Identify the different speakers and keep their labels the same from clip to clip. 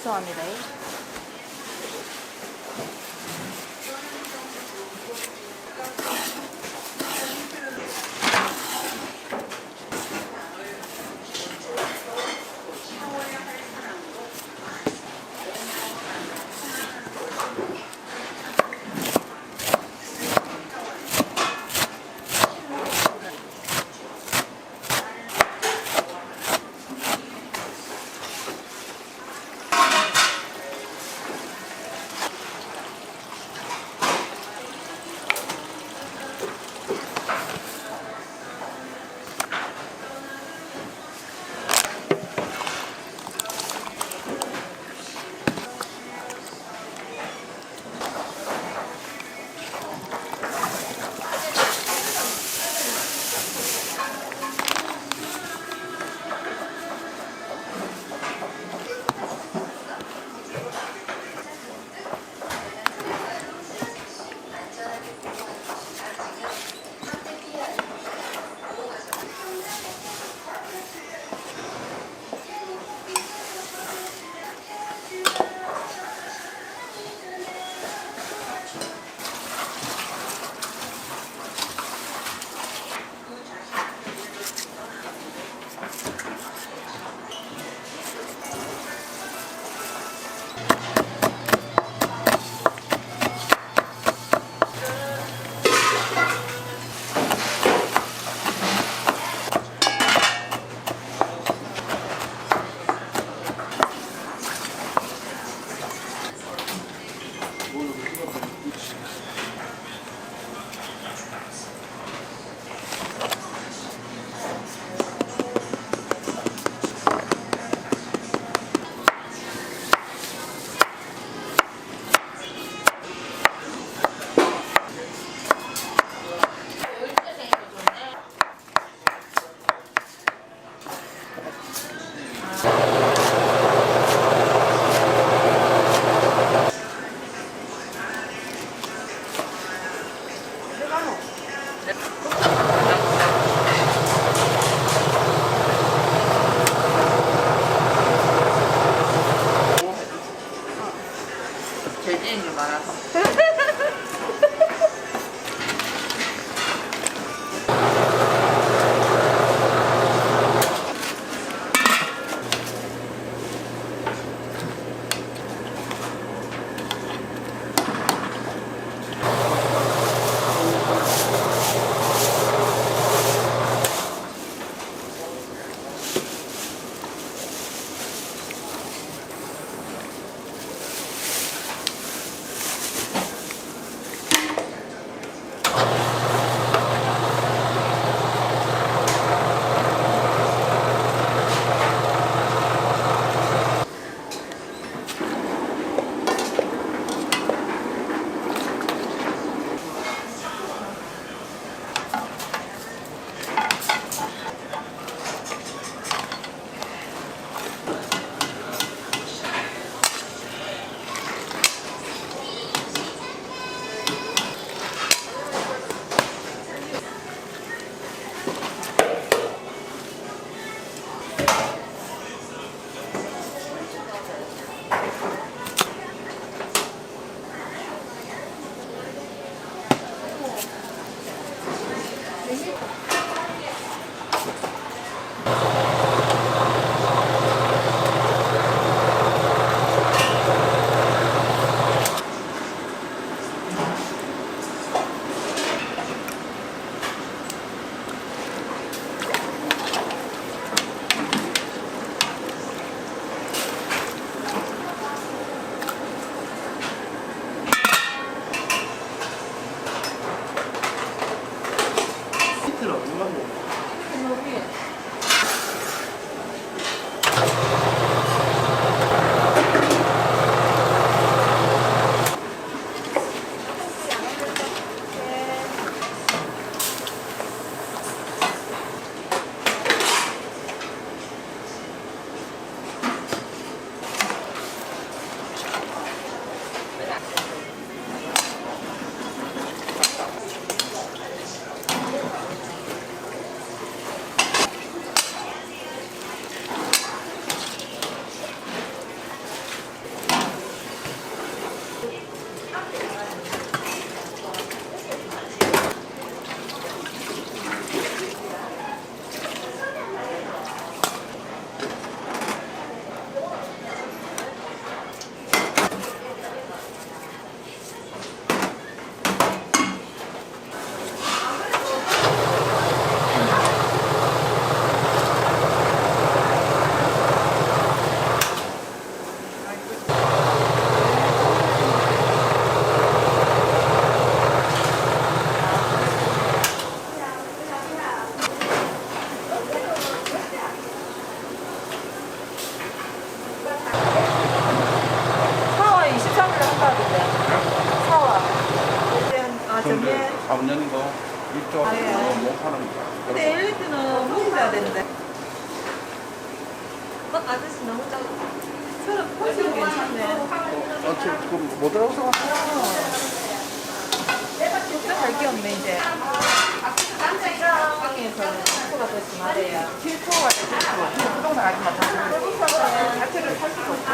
Speaker 1: 죄송합니다.
Speaker 2: 재지인 게 많아서.
Speaker 1: 있는 거 이쪽
Speaker 3: 아, 예.
Speaker 1: 못 파는 거.
Speaker 3: 근데 엘리트는 물어야 되는데. 아저씨 너무 작아. 저런 펄스는 괜찮네.
Speaker 1: 지금 못 들어서
Speaker 3: 진짜 잘 끼웠네, 이제. 시장에서 실수가 더 심하대요.
Speaker 4: 실수가 실수. 부동산 가지 마. 자체를 살 수가 없고,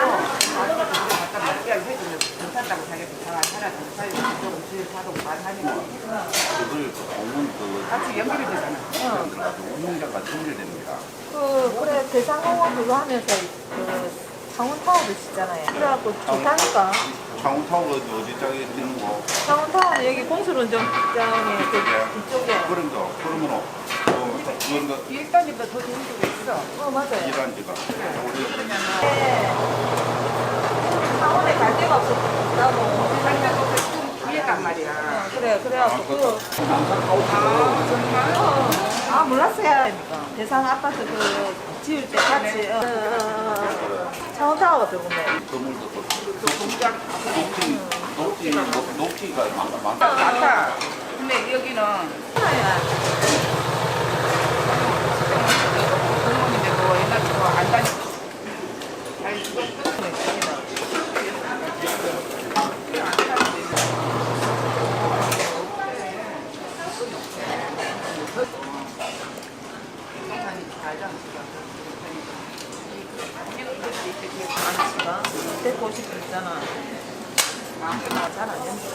Speaker 4: 나중에 그때 갖다 맡기야 해주면 괜찮다고 자기가 다 살아서 살고, 좀 주위 사도 말하니까.
Speaker 1: 그걸 오는
Speaker 4: 같이 연결이 되잖아.
Speaker 1: 그 운영자가 연결됩니다.
Speaker 3: 그래, 대상공원 그거 하면서 창원타워도 짓잖아요. 그래갖고 좋다니까.
Speaker 1: 창원타워가 어디 짝에 있는 거
Speaker 3: 창원타워는 여기 공술운전장에 뒤쪽에.
Speaker 1: 그런 거 그러면 그런 거
Speaker 4: 일단보다 더 좋은 데가 있어.
Speaker 3: 맞아요.
Speaker 1: 일한 지가
Speaker 3: 네. 창원에 갈 데가 없었다고.
Speaker 4: 살짝 좀 뒤에단 말이야.
Speaker 3: 그래, 그래갖고 아, 몰랐어요. 대상 아파트 그 지을 때 같이. 창원타워가 들어오네.
Speaker 1: 건물도
Speaker 4: 또 공장
Speaker 1: 높이가 많다.
Speaker 4: 많다. 근데 여기는 공무원인데 뭐 옛날 그거 안 다니. 아니 이거
Speaker 3: 아저씨가 150분 있잖아. 잘안 된다.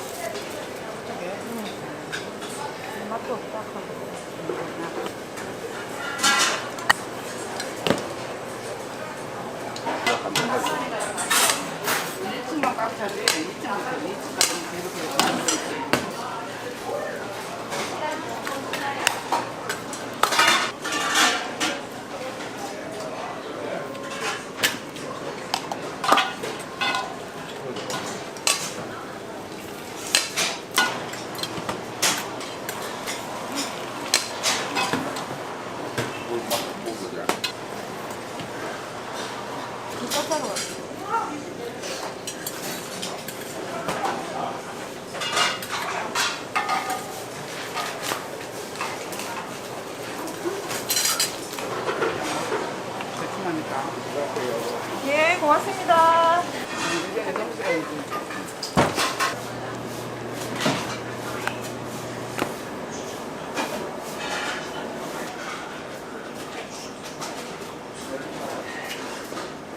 Speaker 3: 맛도 없다 하고.
Speaker 4: 이층만 꽉 차지 2층부터 2층까지 계속
Speaker 3: 기차타러 왔어.
Speaker 4: 대충 하니까.
Speaker 3: 예, 고맙습니다.
Speaker 4: 이제 너무